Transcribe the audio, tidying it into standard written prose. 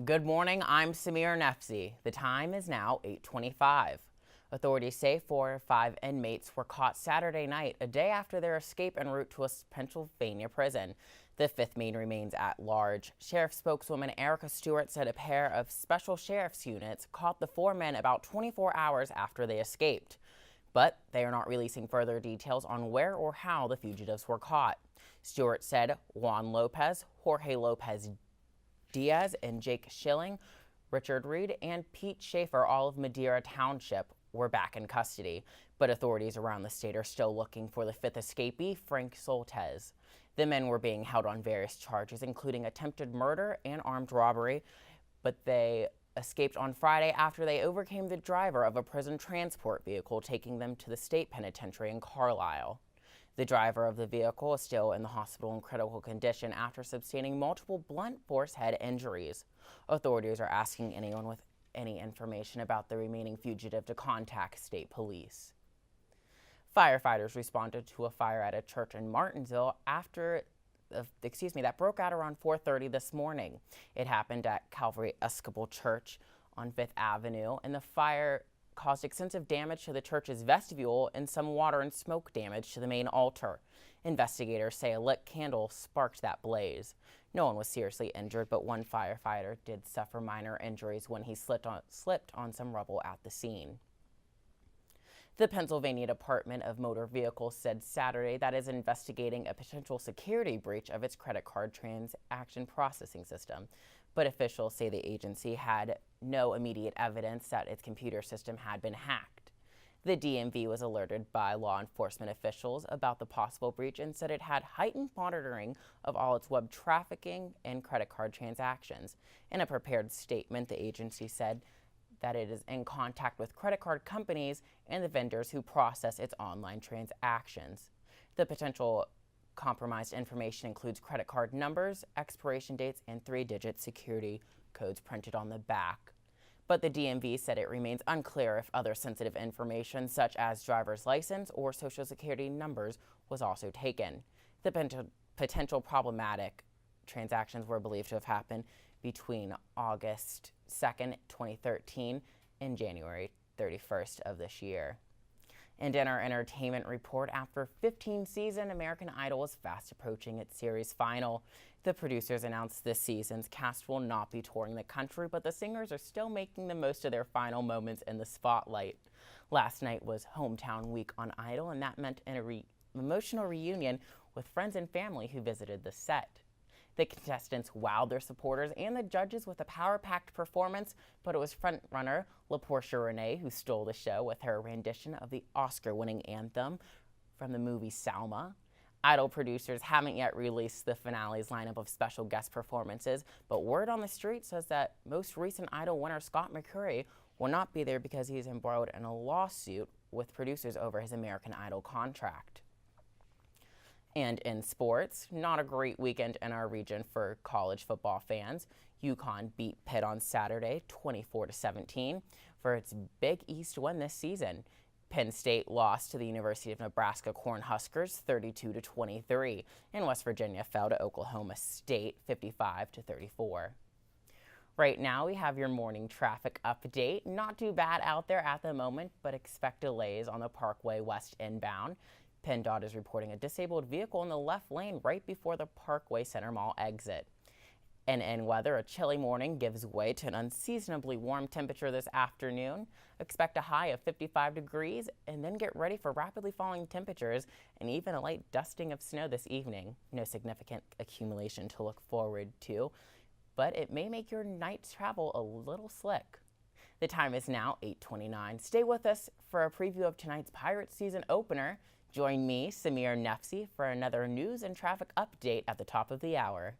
Good morning, I'm Samiar. The time is now 8:25. Authorities say 4 or 5 inmates were caught Saturday night, a day after their escape en route to a Pennsylvania prison. The fifth man remains at large. Sheriff spokeswoman Erica Stewart said a pair of special sheriff's units caught the 4 men about 24 hours after they escaped. But they are not releasing further details on where or how the fugitives were caught. Stewart said Juan Lopez, Jorge Lopez Diaz, and Jake Schilling, Richard Reed, and Pete Schaefer, all of Madeira Township, were back in custody. But authorities around the state are still looking for the fifth escapee, Frank Soltez. The men were being held on various charges, including attempted murder and armed robbery, but they escaped on Friday after they overcame the driver of a prison transport vehicle, taking them to the state penitentiary in Carlisle. The driver of the vehicle is still in the hospital in critical condition after sustaining multiple blunt force head injuries. Authorities are asking anyone with any information about the remaining fugitive to contact state police. Firefighters responded to a fire at a church in Martinsville that broke out around 4:30 this morning. It happened at Calvary Episcopal Church on 5th Avenue, and the fire caused extensive damage to the church's vestibule and some water and smoke damage to the main altar. Investigators say a lit candle sparked that blaze. No one was seriously injured, but one firefighter did suffer minor injuries when he slipped on some rubble at the scene. The Pennsylvania Department of Motor Vehicles said Saturday that it is investigating a potential security breach of its credit card transaction processing system. But officials say the agency had no immediate evidence that its computer system had been hacked. The DMV was alerted by law enforcement officials about the possible breach and said it had heightened monitoring of all its web trafficking and credit card transactions. In a prepared statement, the agency said that it is in contact with credit card companies and the vendors who process its online transactions. The potential compromised information includes credit card numbers, expiration dates, and 3-digit security codes printed on the back. But the DMV said it remains unclear if other sensitive information, such as driver's license or social security numbers, was also taken. The potential problematic transactions were believed to have happened between August 2nd, 2013 and January 31st of this year. And in our entertainment report, after 15 seasons, American Idol is fast approaching its series final. The producers announced this season's cast will not be touring the country, but the singers are still making the most of their final moments in the spotlight. Last night was hometown week on Idol, and that meant an emotional reunion with friends and family who visited the set. The contestants wowed their supporters and the judges with a power-packed performance, but it was frontrunner LaPortia Renee who stole the show with her rendition of the Oscar-winning anthem from the movie Selma. Idol producers haven't yet released the finale's lineup of special guest performances, but word on the street says that most recent Idol winner Scott McCreery will not be there because he's embroiled in a lawsuit with producers over his American Idol contract. And in sports, not a great weekend in our region for college football fans. UConn beat Pitt on Saturday 24-17 for its Big East win this season. Penn State lost to the University of Nebraska Cornhuskers 32-23, and West Virginia fell to Oklahoma State 55-34. Right now we have your morning traffic update. Not too bad out there at the moment, but expect delays on the Parkway West inbound. PennDOT is reporting a disabled vehicle in the left lane right before the Parkway Center Mall exit. And in weather, a chilly morning gives way to an unseasonably warm temperature this afternoon. Expect a high of 55 degrees and then get ready for rapidly falling temperatures and even a light dusting of snow this evening. No significant accumulation to look forward to, but it may make your night's travel a little slick. The time is now 8:29. Stay with us for a preview of tonight's Pirates season opener. Join me, Samiar, for another news and traffic update at the top of the hour.